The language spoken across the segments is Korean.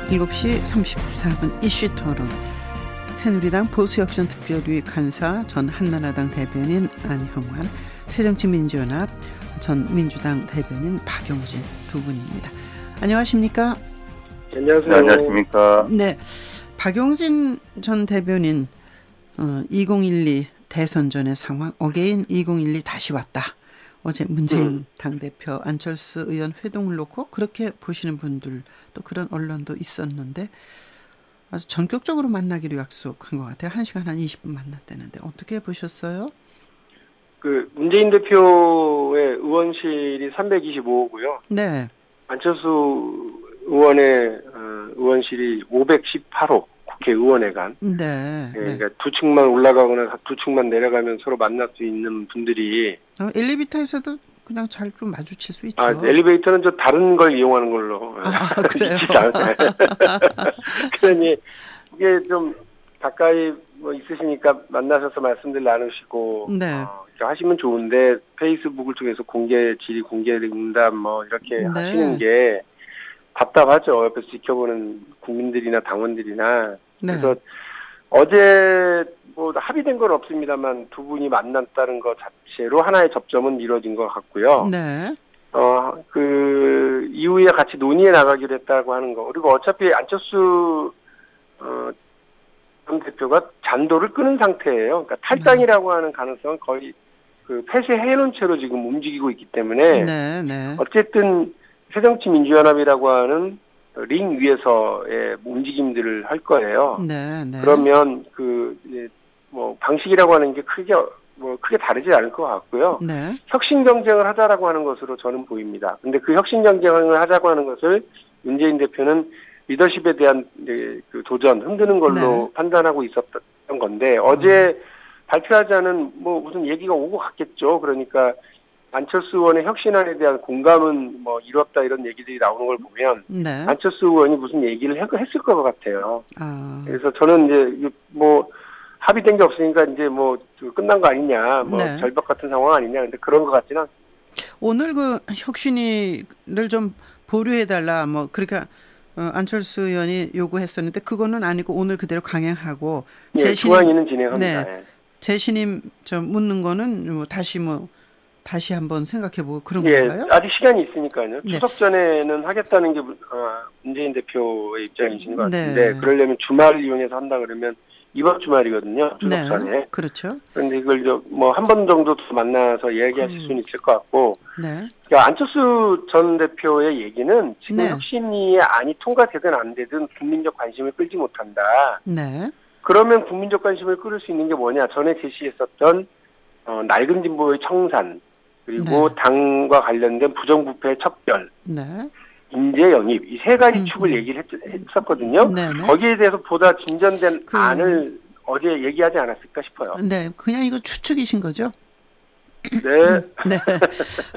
7시 34분 이슈 토론. 새누리당 보수혁신 특별위 간사, 전 한나라당 대변인 안형환, 새정치민주연합 전 민주당 대변인 박용진 두 분입니다. 안녕하십니까? 안녕하세요. 네, 안녕하십니까? 네, 박용진 전 대변인 2012 대선 전의 상황, 어게인 2012 다시 왔다. 어제 문재인 당대표 안철수 의원 회동을 놓고 그렇게 보시는 분들, 또 그런 언론도 있었는데 아주 전격적으로 만나기로 약속한 것 같아요. 1시간 한 20분 만났다는데 어떻게 보셨어요? 그 문재인 대표의 의원실이 325호고요. 네. 안철수 의원의 의원실이 518호 국회의원회관. 네. 그러니까 두 층만 올라가거나 두 층만 내려가면 서로 만날 수 있는 분들이. 엘리베이터에서도 그냥 잘 좀 마주칠 수 있죠. 엘리베이터는 저 다른 걸 이용하는 걸로. 그래요? 그러니 이게 좀 가까이 뭐 있으시니까 만나셔서 말씀들 나누시고 네. 하시면 좋은데, 페이스북을 통해서 질의 공개된다 뭐 이렇게 네. 하시는 게 답답하죠. 옆에서 지켜보는 국민들이나 당원들이나. 네. 그래서 어제 뭐 합의된 건 없습니다만 두 분이 만났다는 것 자체로 하나의 접점은 이루어진 것 같고요. 네. 그 이후에 같이 논의해 나가기로 했다고 하는 거. 그리고 어차피 안철수 전 대표가 잔도를 끊은 상태예요. 그러니까 탈당이라고 하는 가능성은 거의 그 폐쇄해놓은 채로 지금 움직이고 있기 때문에. 네. 네. 어쨌든 새정치민주연합이라고 하는 링 위에서의 움직임들을 할 거예요. 네. 네. 그러면 뭐 방식이라고 하는 게 크게 다르지 않을 것 같고요. 네. 혁신 경쟁을 하자라고 하는 것으로 저는 보입니다. 근데 그 혁신 경쟁을 하자고 하는 것을 문재인 대표는 리더십에 대한 그 도전, 흔드는 걸로 네. 판단하고 있었던 건데, 어제 발표하자는 뭐 무슨 얘기가 오고 갔겠죠. 그러니까 안철수 의원의 혁신안에 대한 공감은 뭐 이뤘다, 이런 얘기들이 나오는 걸 보면 네. 안철수 의원이 무슨 얘기를 했을 것 같아요. 아. 그래서 저는 이제 뭐 합의된 게 없으니까 이제 뭐 끝난 거 아니냐, 뭐 네. 절벽 같은 상황 아니냐. 근데 그런 것 같지는 않습니다. 오늘 그 혁신위를 좀 보류해달라, 뭐 그러니까 안철수 의원이 요구했었는데 그거는 아니고 오늘 그대로 강행하고. 예, 중앙위는 진행합니다. 네. 예. 재신임 묻는 거는 다시 한번 생각해보고 그런 예, 건가요? 아직 시간이 있으니까요. 네. 추석 전에는 하겠다는 게 문재인 대표의 입장이신 것 같은데, 네. 그러려면 주말을 이용해서 한다 그러면 이번 주말이거든요. 추석 네. 전에. 그렇죠. 그런데 이걸 뭐 한 번 정도 더 만나서 이야기하실 수는 있을 것 같고. 네. 그러니까 안철수 전 대표의 얘기는 지금 네. 혁신위의 안이 통과되든 안 되든 국민적 관심을 끌지 못한다. 네. 그러면 국민적 관심을 끌을 수 있는 게 뭐냐? 전에 제시했었던 낡은 진보의 청산, 그리고 네. 당과 관련된 부정부패의 척결, 네. 인재 영입, 이 세 가지 축을 얘기를 했었거든요. 네. 네. 거기에 대해서 보다 진전된 안을 어제 얘기하지 않았을까 싶어요. 네. 그냥 이거 추측이신 거죠? 네. 네.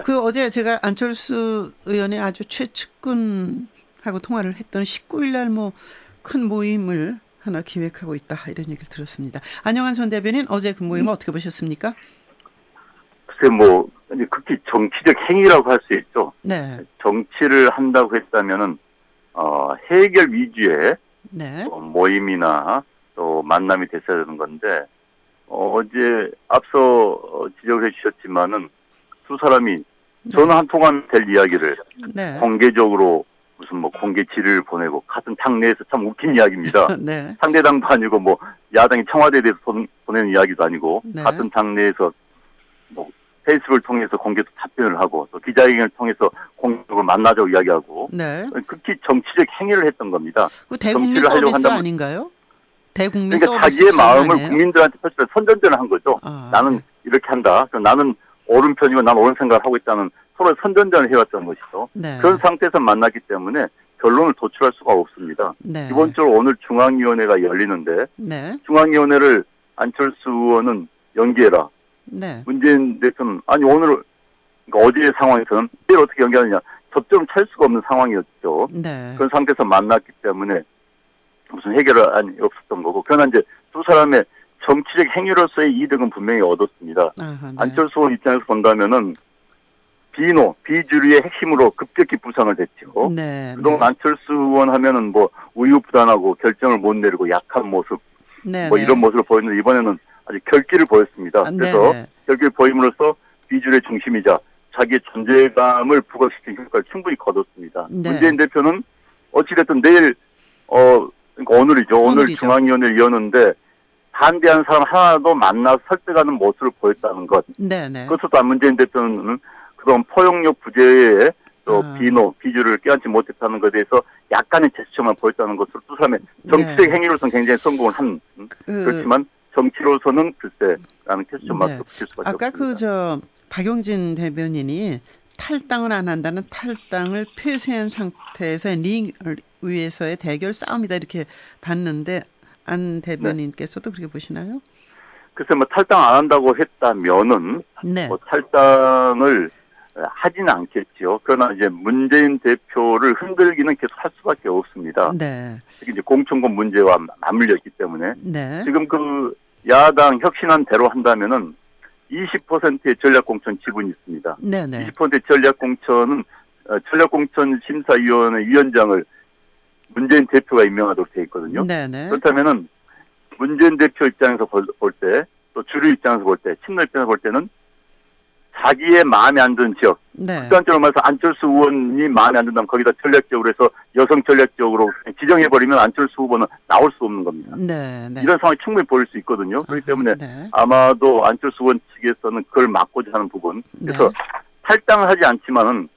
그 어제 제가 안철수 의원의 아주 최측근하고 통화를 했던 19일 날 뭐 큰 모임을 하나 기획하고 있다, 이런 얘기를 들었습니다. 안영환 전 대변인, 어제 그 모임을 어떻게 보셨습니까? 글쎄 뭐 극히 정치적 행위라고 할 수 있죠. 네. 정치를 한다고 했다면은 해결 위주의 네. 모임이나 또 만남이 됐어야 되는 건데, 어제 앞서 지적해 주셨지만은 두 사람이 전화 한 통화 될 이야기를 네. 공개적으로 무슨 뭐 공개 질의를 보내고, 같은 당 내에서 참 웃긴 이야기입니다. 네. 상대당도 아니고 뭐 야당이 청와대에 대해서 보내는 이야기도 아니고, 네. 같은 당 내에서 뭐 페이스북을 통해서 공개도 답변을 하고, 또 기자회견을 통해서 공개적으로 만나자고 이야기하고, 네. 극히 정치적 행위를 했던 겁니다. 그 대국민 정치를 하려고 서비스 한다면- 아닌가요? 대국민 그러니까 서비스 자기의 차원 마음을 아니에요? 국민들한테 표출해 선전전을 한 거죠. 나는 네. 이렇게 한다. 그럼 나는 옳은 편이고 나는 옳은 생각을 하고 있다는, 서로 선전전을 해왔던 것이죠. 네. 그런 상태에서 만났기 때문에 결론을 도출할 수가 없습니다. 네. 기본적으로 오늘 중앙위원회가 열리는데, 네. 중앙위원회를 안철수 의원은 연기해라. 네. 문재인 대표는 아니 오늘, 그러니까 어제의 상황에서는 이를 어떻게 연기하느냐, 접점을 찰 수가 없는 상황이었죠. 네. 그런 상태에서 만났기 때문에 무슨 해결안이 없었던 거고, 그러나 이제 두 사람의 정치적 행위로서의 이득은 분명히 얻었습니다. 아하, 네. 안철수 의원 입장에서 본다면은 비주류의 핵심으로 급격히 부상을 됐죠. 네. 그동안 네. 안철수 의원 하면은 뭐 우유부단하고 결정을 못 내리고 약한 모습, 네, 뭐 네. 이런 모습을 보였는데 이번에는 아주 결기를 보였습니다. 그래서 네, 결기를 보임으로써 비주류의 중심이자 자기의 존재감을 부각시킨 효과를 충분히 거뒀습니다. 네. 문재인 대표는 어찌됐든 내일 그러니까 오늘이죠. 오늘 오늘이죠. 중앙위원회를 여는데 반대하는 사람 하나도 만나서 설득하는 모습을 보였다는 것. 네, 네. 그것도 문재인 대표는 그동안 포용력 부재에 또 비노, 비주를 껴안지 못했다는 것에 대해서 약간의 제스처만 보였다는 것으로 두 사람의 정치적 네. 행위로서는 굉장히 성공을 한 그렇지만 정치로서는 글쎄라는 퀘스천마크 네. 붙일 수밖에 아까 없습니다. 박용진 대변인이 탈당을 안 한다는 탈당을 폐쇄한 상태에서의 링 위에서의 대결 싸움이다 이렇게 봤는데 안 대변인께서도 그렇게 보시나요? 글쎄 뭐 탈당 안 한다고 했다면은 네. 뭐 탈당을 하지는 않겠죠. 그러나 이제 문재인 대표를 흔들기는 계속 할 수밖에 없습니다. 네. 특히 이제 공천권 문제와 맞물려 있기 때문에 네. 지금 그 야당 혁신안대로 한다면은 20%의 전략공천 지분이 있습니다. 네, 네. 20%의 전략공천은 전략공천 심사위원회 위원장을 문재인 대표가 임명하도록 되어 있거든요. 네, 네. 그렇다면은 문재인 대표 입장에서 볼 때, 또 주류 입장에서 볼 때, 친노 입장에서 볼 때는 자기의 마음에 안 드는 지역, 네. 극단적으로 말해서 안철수 의원이 마음에 안 든다면 거기다 전략적으로 해서 여성 전략적으로 지정해버리면 안철수 후보는 나올 수 없는 겁니다. 네, 네. 이런 상황이 충분히 보일 수 있거든요. 그렇기 때문에 네. 아마도 안철수 의원 측에서는 그걸 막고자 하는 부분. 그래서 네. 탈당을 하지 않지만은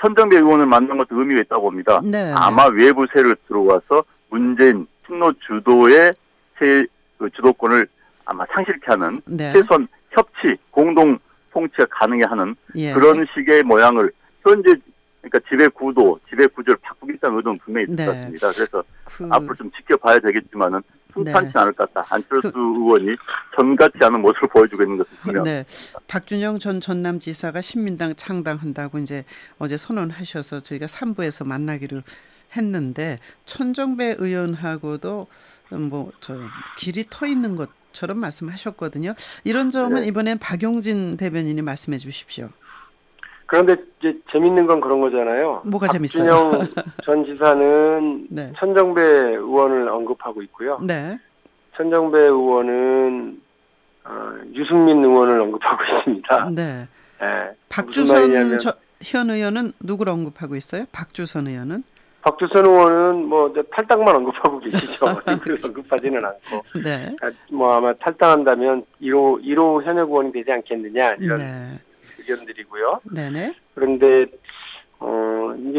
천정배 의원을 만난 것도 의미가 있다고 봅니다. 네. 아마 외부 세를 들어와서 문재인 친노 주도의 그 주도권을 아마 상실케 하는 네. 최소한 협치, 공동 통치가 가능해 하는 예. 그런 식의 모양을 현재 그러니까 지배 구조를 바꾸겠다는 의도는 분명히 있을 네. 것 같습니다. 그래서 앞으로 좀 지켜봐야 되겠지만은 순탄치 않을 것 같다. 안철수 의원이 전같지 않은 모습을 보여주고 있는 것은 분명합니다. 네. 박준영 전 전남지사가 신민당 창당한다고 이제 어제 선언하셔서 저희가 3부에서 만나기로 했는데 천정배 의원하고도 뭐 저 길이 터 있는 것처럼 말씀하셨거든요. 이런 점은 네. 이번엔 박용진 대변인이 말씀해 주십시오. 그런데 이제 재밌는 건 그런 거잖아요. 뭐가 재밌어요? 박준영 전 지사는 네. 천정배 의원을 언급하고 있고요. 네. 천정배 의원은 유승민 의원을 언급하고 있습니다. 네. 네. 박주선 무슨 말이냐면 현 의원은 누구를 언급하고 있어요? 박주선 의원은? 박주선 의원은 뭐 이제 탈당만 언급하고 계시죠. 누구를 언급하지는 않고. 네. 뭐 아마 탈당한다면 1호 현역 의원이 되지 않겠느냐 이런 네. 의견들이고요. 네네. 그런데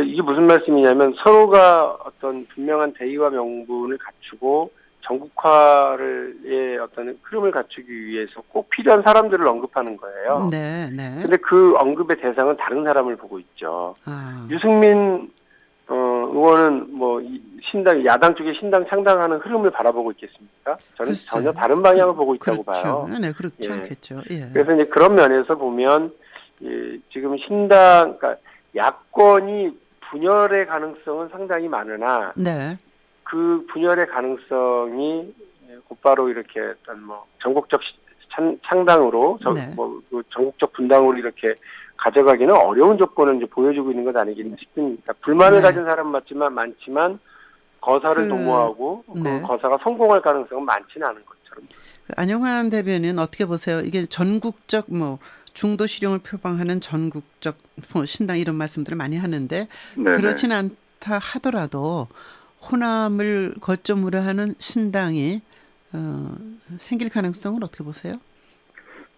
이게 무슨 말씀이냐면 서로가 어떤 분명한 대의와 명분을 갖추고 전국화의 어떤 흐름을 갖추기 위해서 꼭 필요한 사람들을 언급하는 거예요. 네, 네. 근데 그 언급의 대상은 다른 사람을 보고 있죠. 유승민 의원은 뭐 신당 야당 쪽에 신당 창당하는 흐름을 바라보고 있겠습니까? 저는 글쎄요. 전혀 다른 방향을 보고 있다고 그렇죠. 봐요. 네, 그렇지 예. 않겠죠. 예. 그래서 이제 그런 면에서 보면 지금 그러니까 야권이 분열의 가능성은 상당히 많으나 네. 그 분열의 가능성이 곧바로 이렇게 어떤 뭐 전국적 창당으로 네. 그 전국적 분당으로 이렇게 가져가기는 어려운 조건을 이제 보여주고 있는 것 아니겠나 싶습니다. 불만을 네. 가진 사람 많지만 거사를 도모하고 네. 그 거사가 성공할 가능성은 많지는 않은 것처럼. 안영환 대변인 어떻게 보세요? 이게 전국적 뭐 중도 실용을 표방하는 전국적 뭐 신당 이런 말씀들을 많이 하는데 네네. 그렇진 않다 하더라도 호남을 거점으로 하는 신당이 생길 가능성은 어떻게 보세요?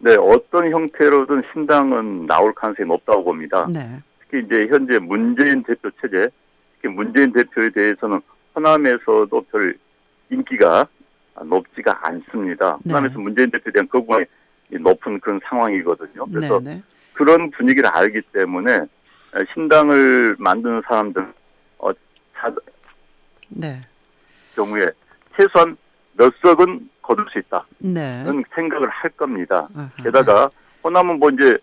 네, 어떤 형태로든 신당은 나올 가능성이 높다고 봅니다. 네. 특히 이제 현재 문재인 대표 체제, 특히 문재인 대표에 대해서는 호남에서도 별 인기가 높지가 않습니다. 네. 호남에서 문재인 대표에 대한 거부감이 높은 그런 상황이거든요. 그래서 네. 그런 분위기를 알기 때문에 신당을 만드는 사람들 네. 경우에 최소한 몇 석은 거둘 수 있다. 네. 는 생각을 할 겁니다. 아하. 게다가 호남은 뭐 이제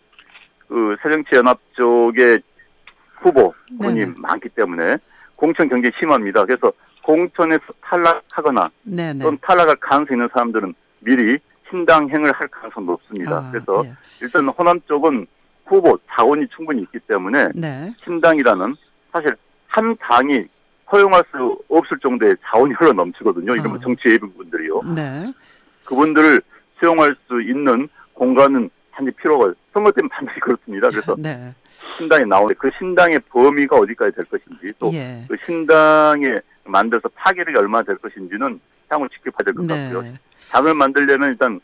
그 새정치연합 쪽에 후보군이 네네. 많기 때문에 공천 경쟁이 심합니다. 그래서 공천에서 탈락하거나 네네. 또는 탈락할 가능성이 있는 사람들은 미리 신당행을 할 가능성이 높습니다. 그래서 예. 일단 호남 쪽은 후보 자원이 충분히 있기 때문에 네. 신당이라는 사실 한 당이 허용할 수 없을 정도의 자원이 흘러 넘치거든요. 이런 정치 예비분들이요. 네. 그분들을 수용할 수 있는 공간은 반드시 필요가 선거 때문에 반드시 그렇습니다. 그래서 네. 신당이 나오는데 그 신당의 범위가 어디까지 될 것인지 또 예. 그 신당에 만들어서 파괴력이 얼마나 될 것인지는 향후 지켜봐야 될 것 네. 같고요. 당을 만들려면 일단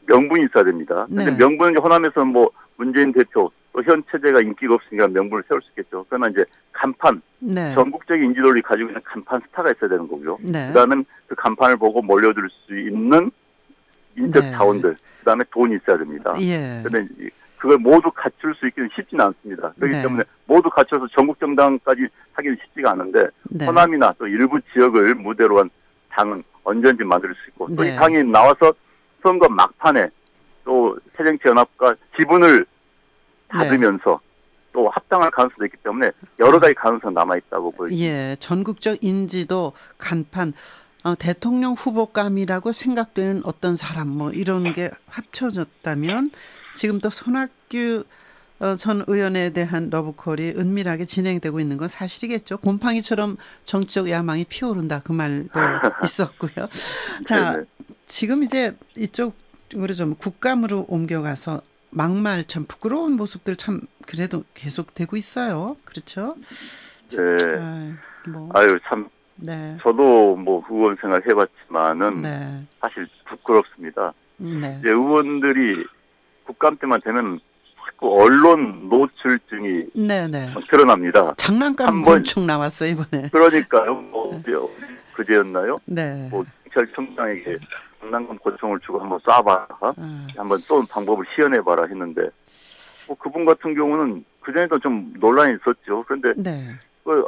명분이 있어야 됩니다. 근데 네. 명분은 호남에서 뭐 문재인 대표 또 현 체제가 인기가 없으니까 명분을 세울 수 있겠죠. 그러나 이제 간판, 네. 전국적인 인지도를 가지고 있는 간판 스타가 있어야 되는 거고요. 네. 그다음엔 그 간판을 보고 몰려들 수 있는 인적 네. 자원들, 그다음에 돈이 있어야 됩니다. 예. 그런데 그걸 모두 갖출 수 있기는 쉽지는 않습니다. 그렇기 네. 때문에 모두 갖춰서 전국 정당까지 하기는 쉽지가 않은데 네. 호남이나 또 일부 지역을 무대로 한 당은 언제든지 만들 수 있고 또 이 네. 당이 나와서 선거 막판에 또 새정치연합과 지분을 닫으면서 또 합당할 가능성도 있기 때문에 여러 가지 가능성 남아 있다고 보입니다. 예, 전국적 인지도 간판 대통령 후보감이라고 생각되는 어떤 사람 뭐 이런 게 합쳐졌다면 지금 또 손학규 전 의원에 대한 러브콜이 은밀하게 진행되고 있는 건 사실이겠죠. 곰팡이처럼 정치적 야망이 피어오른다 그 말도 있었고요. 자, 네네. 지금 이제 이쪽으로 좀 국감으로 옮겨가서 막말 참 부끄러운 모습들 참 그래도 계속되고 있어요. 그렇죠? 네. 뭐, 아유 참 네, 저도 뭐 의원 생활 해봤지만은 네, 사실 부끄럽습니다. 네, 이제 의원들이 국감 때만 되면 자꾸 언론 노출증이 네, 네. 드러납니다. 장난감 한 번- 곤충 나왔어요 이번에. 그러니까요. 그제였나요? 네. 뭐 경찰청장에게 장난감 고총을 주고 한번 쏴봐라, 아, 한번 쏘는 방법을 시연해봐라 했는데 뭐 그분 같은 경우는 그 전에도 좀 논란이 있었죠. 그런데 네, 그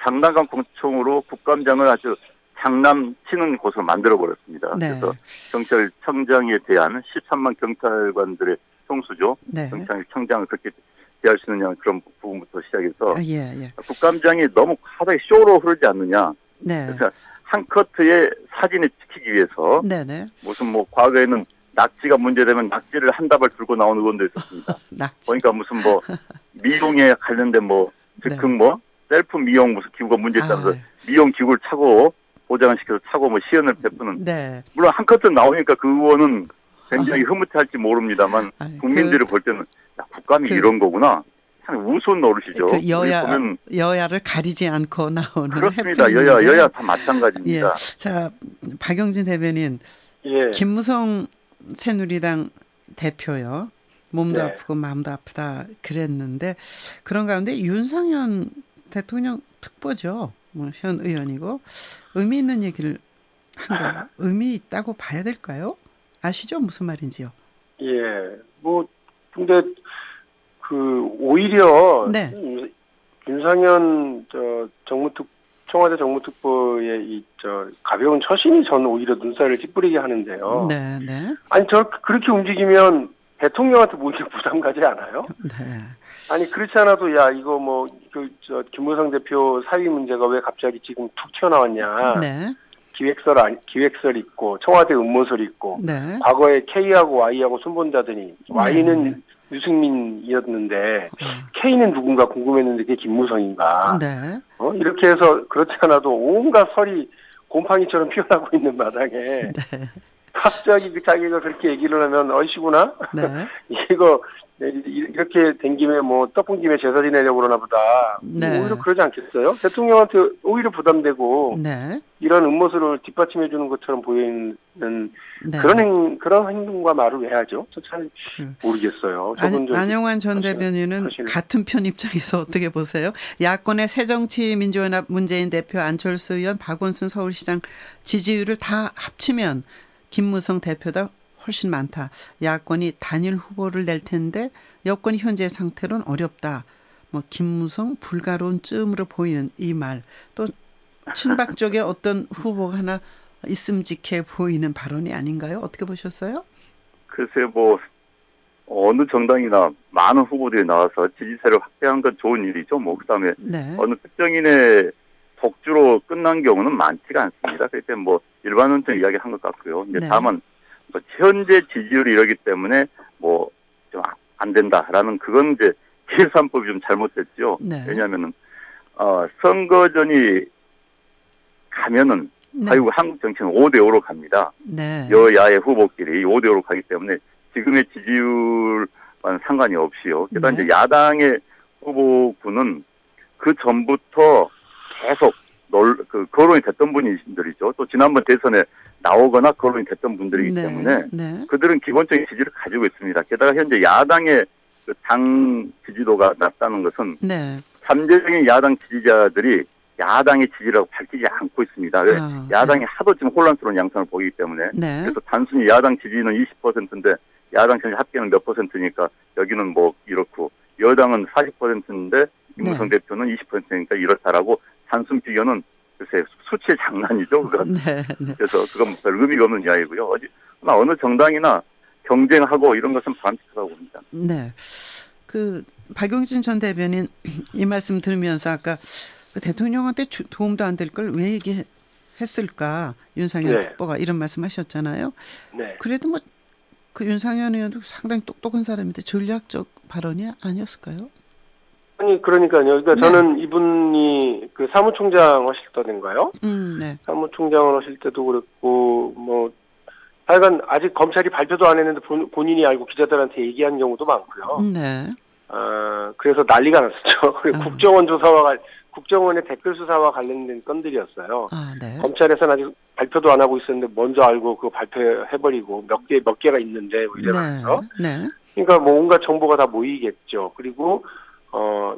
장난감 권총으로 국감장을 아주 장난치는 곳으로 만들어 버렸습니다. 네. 그래서 경찰청장에 대한 13만 경찰관들의 총수죠. 네. 경찰청장을 그렇게 대할 수 있느냐 그런 부분부터 시작해서 아, 예, 예. 국감장이 너무 하다하게 쇼로 흐르지 않느냐. 네, 그래서 한 커트의 사진을 찍히기 위해서 네, 네. 무슨 뭐 과거에는 낙지가 문제되면 낙지를 한 다발 들고 나오는 의원도 있었습니다. 낙지. 보니까 무슨 뭐 미용에 관련된 뭐 즉흥 뭐 셀프 미용 무슨 기구가 문제있다면서 아, 미용 기구를 차고 보장을 시켜서 차고 뭐 시연을 베푸는 네. 물론 한 커트 나오니까 그 의원은 굉장히 흐뭇해할지 모릅니다만 아이, 국민들이 볼 때는 야, 국감이 그- 이런 거구나 참 우스운 노릇이죠. 그 우리 여야 보면 여야를 가리지 않고 나오는 그렇습니다. 해프닝인데. 여야 다 마찬가지입니다. 예. 자, 박영진 대변인, 예. 김무성 새누리당 대표요. 몸도 네. 아프고 마음도 아프다 그랬는데 그런 가운데 윤상현 대통령 특보죠. 뭐 현 의원이고 의미 있는 얘기를 한 거. 의미 있다고 봐야 될까요? 아시죠? 무슨 말인지요? 예. 뭐 근데 그 오히려 네. 윤상현 청와대 정무특보의 이 가벼운 처신이 저는 오히려 눈살을 찌푸리게 하는데요. 네, 네. 아니 그렇게 움직이면 대통령한테 뭐 이렇게 부담 가지 않아요? 네. 아니 그렇지 않아도 야 이거 뭐 김무성 대표 사위 문제가 왜 갑자기 지금 툭 튀어나왔냐? 네. 기획설 있고 청와대 음모설 있고 네. 과거에 K하고 Y하고 손본다더니 Y는 유승민이었는데 K는 누군가 궁금했는데 그게 김무성인가? 네. 이렇게 해서 그렇지 않아도 온갖 설이 곰팡이처럼 피어나고 있는 마당에 네. 갑자기 자기가 그렇게 얘기를 하면 어이시구나? 네. 이거 이렇게 된 김에 뭐 떡분 김에 제사 지내려고 그러나 보다. 네. 오히려 그러지 않겠어요? 대통령한테 오히려 부담되고 네. 이런 음모설을 뒷받침해 주는 것처럼 보이는 네. 그런 행동과 말을 왜 하죠? 저 잘 모르겠어요. 저분 좀 안용환 전 사실- 대변인은 사실- 같은 편 입장에서 어떻게 보세요? 야권의 새정치민주연합 문재인 대표, 안철수 의원, 박원순 서울시장 지지율을 다 합치면 김무성 대표다 훨씬 많다. 야권이 단일 후보를 낼 텐데 여권이 현재 상태로는 어렵다. 뭐 김무성 불가로운 쯤으로 보이는 이 말. 또 친박 쪽에 어떤 후보가 하나 있음직해 보이는 발언이 아닌가요? 어떻게 보셨어요? 글쎄요, 뭐 어느 정당이나 많은 후보들이 나와서 지지세를 확대한 건 좋은 일이죠. 뭐 그다음에 네. 어느 특정인의 독주로 끝난 경우는 많지가 않습니다. 그때 뭐 일반론적 이야기한 것 같고요. 이제 네. 다만 뭐 현재 지지율이 이러기 때문에 뭐 좀 안 된다라는 그건 이제 계산법이 좀 잘못됐죠. 네. 왜냐하면은 선거 전이 가면은 네. 결국 한국 정치는 5대5로 갑니다. 네. 여야의 후보끼리 5대5로 가기 때문에 지금의 지지율과는 상관이 없이요. 게다가 네. 이제 야당의 후보군은 그 전부터 계속 거론이 됐던 분들이죠. 또 지난번 대선에 나오거나 거론이 됐던 분들이기 네. 때문에 네. 그들은 기본적인 지지를 가지고 있습니다. 게다가 현재 야당의 그 당 지지도가 낮다는 것은 네. 잠재적인 야당 지지자들이 야당의 지지라고 밝히지 않고 있습니다. 왜? 아, 야당이 하도 지금 혼란스러운 양상을 보이기 때문에 네. 그래서 단순히 야당 지지는 20%인데 야당 전체 합계는 몇 %니까 여기는 뭐 이렇고 여당은 40%인데 김무성 네. 대표는 20%니까 이렇다라고 단순 비교는 글쎄 수치의 장난이죠. 그건. 네. 네. 그래서 그건 별 의미가 없는 이야기고요. 어느 정당이나 경쟁하고 이런 것은 바람직하다고 봅니다. 네. 그 박용진 전 대변인 이 말씀 들으면서 아까 그 대통령한테 도움도 안 될 걸 왜 얘기했을까 윤상현 네. 특보가 이런 말씀하셨잖아요. 네. 그래도 뭐 그 윤상현 의원도 상당히 똑똑한 사람인데 전략적 발언이 아니었을까요? 아니 그러니까요. 그러니까 네. 저는 이분이 그 사무총장 하실 때인가요? 네. 사무총장을 하실 때도 그랬고 뭐 하여간 아직 검찰이 발표도 안 했는데 본인이 알고 기자들한테 얘기한 경우도 많고요. 네. 그래서 난리가 났었죠. 그리고 아. 국정원의 댓글 수사와 관련된 건들이었어요. 아, 네. 검찰에서는 아직 발표도 안 하고 있었는데 먼저 알고 그거 발표해버리고 몇 개가 있는데 뭐 이래서. 네. 그러니까 뭐 온갖 정보가 다 모이겠죠. 그리고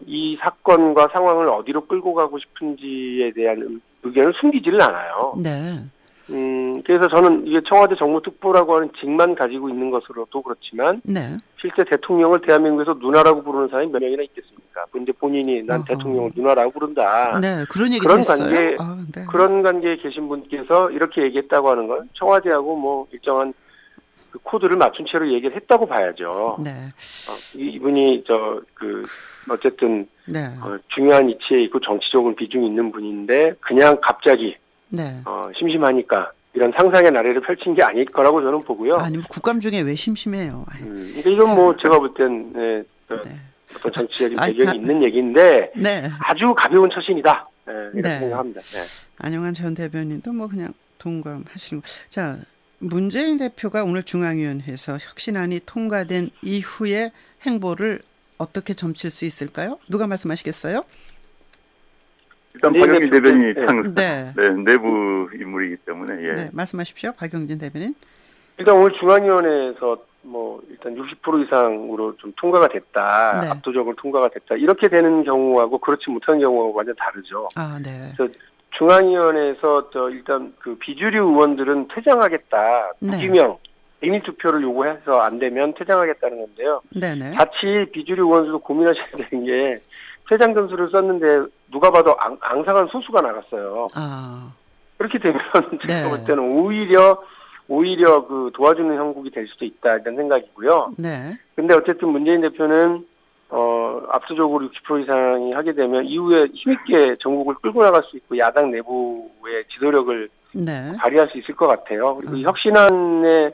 이 사건과 상황을 어디로 끌고 가고 싶은지에 대한 의견을 숨기지를 않아요. 네. 그래서 저는 이게 청와대 정무특보라고 하는 직만 가지고 있는 것으로도 그렇지만 네. 실제 대통령을 대한민국에서 누나라고 부르는 사람이 몇 명이나 있겠습니까? 근데 본인이 난 대통령을 누나라고 부른다. 네. 그런 얘기도 그런 했어요. 관계, 네. 그런 관계에 계신 분께서 이렇게 얘기했다고 하는 건 청와대하고 뭐 일정한 그 코드를 맞춘 채로 얘기를 했다고 봐야죠. 네. 이분이 어쨌든 네. 중요한 위치에 있고 정치적으로 비중이 있는 분인데 그냥 갑자기 네. 심심하니까 이런 상상의 나래를 펼친 게 아닐 거라고 저는 보고요. 아니 국감 중에 왜 심심해요? 그러니까 이건 뭐 제가 볼 땐 네. 어떤 정치적인 아니, 배경이 있는 얘기인데 네. 아주 가벼운 처신이다. 이렇게 네. 생각합니다. 네. 안영환 전 대변인도 뭐 그냥 동감하시는 거. 자, 문재인 대표가 오늘 중앙위원회에서 혁신안이 통과된 이후의 행보를 어떻게 점칠 수 있을까요? 누가 말씀하시겠어요? 일단 박용진 대변인이 네. 내부 인물이기 때문에 예. 네, 말씀하십시오. 박용진 대변인. 일단 오늘 중앙위원회에서 뭐 일단 60% 이상으로 좀 통과가 됐다. 네. 압도적으로 통과가 됐다. 이렇게 되는 경우하고 그렇지 못한 경우하고 완전 다르죠. 아, 네. 그래서 중앙위원회에서 일단 그 비주류 의원들은 퇴장하겠다. 네. 무기명 비밀 투표를 요구해서 안 되면 퇴장하겠다는 건데요. 네네. 자칫 비주류 의원들도 고민하셔야 되는 게 퇴장 전술을 썼는데 누가 봐도 앙상한 소수가 나갔어요. 아, 그렇게 되면 네. 제가 볼 때는 오히려 그 도와주는 형국이 될 수도 있다 이런 생각이고요. 네. 근데 어쨌든 문재인 대표는 압도적으로 60% 이상이 하게 되면 이후에 힘있게 전국을 끌고 나갈 수 있고 야당 내부의 지도력을 네. 발휘할 수 있을 것 같아요. 그리고 이 혁신안이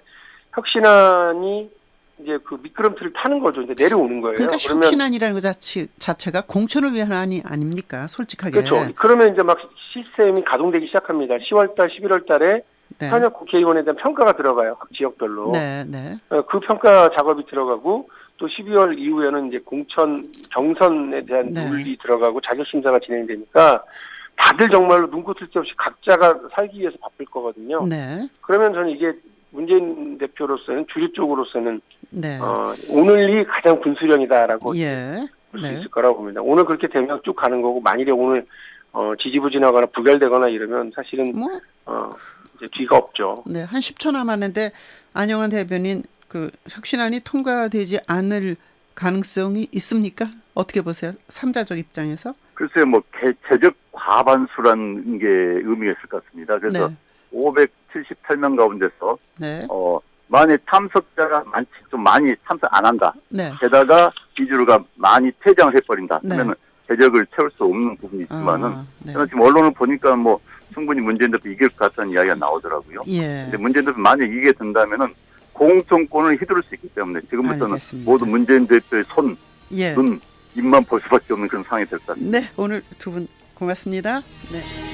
이제 그 미끄럼틀을 타는 거죠. 이제 내려오는 거예요. 그러니까 그러면 혁신안이라는 것 자체가 공천을 위한 안이 아닙니까? 솔직하게. 그렇죠. 그러면 이제 막 시스템이 가동되기 시작합니다. 10월달, 11월달에 네. 현역 국회의원에 대한 평가가 들어가요. 각 지역별로. 네, 네. 그 평가 작업이 들어가고 또 12월 이후에는 이제 경선에 대한 네. 룰이 들어가고 자격심사가 진행되니까 다들 정말로 눈꽃을 새 없이 각자가 살기 위해서 바쁠 거거든요. 네. 그러면 저는 이게 문재인 대표로서는 주류 쪽으로서는 네. 오늘이 가장 분수령이다라고 예. 볼 수 네. 있을 거라고 봅니다. 오늘 그렇게 되면 쭉 가는 거고 만일에 오늘 지지부진하거나 부결되거나 이러면 사실은 뭐 이제 뒤가 없죠. 네, 한 10초 남았는데 안영환 대변인 그 혁신안이 통과되지 않을 가능성이 있습니까? 어떻게 보세요? 3자적 입장에서? 글쎄요, 뭐 개체적 과반수라는 게 의미가 있을 것 같습니다. 그래서 네. 578명 가운데서 네. 만약 참석자가 많이 참석 안 한다. 네. 게다가 비주류가 많이 퇴장을 해버린다. 네. 그러면 재적을 채울 수 없는 부분이 있지만은 네. 저는 지금 언론을 보니까 뭐 충분히 문재인 대표 이길 것 같다는 이야기가 나오더라고요. 예. 근데 문재인 대표 만약 이기게 된다면은 공천권을 휘두를 수 있기 때문에 지금부터는 알겠습니다. 모두 문재인 대표의 손, 예. 눈, 입만 볼 수밖에 없는 그런 상황이 될 것 같습니다. 네, 오늘 두 분 고맙습니다. 네.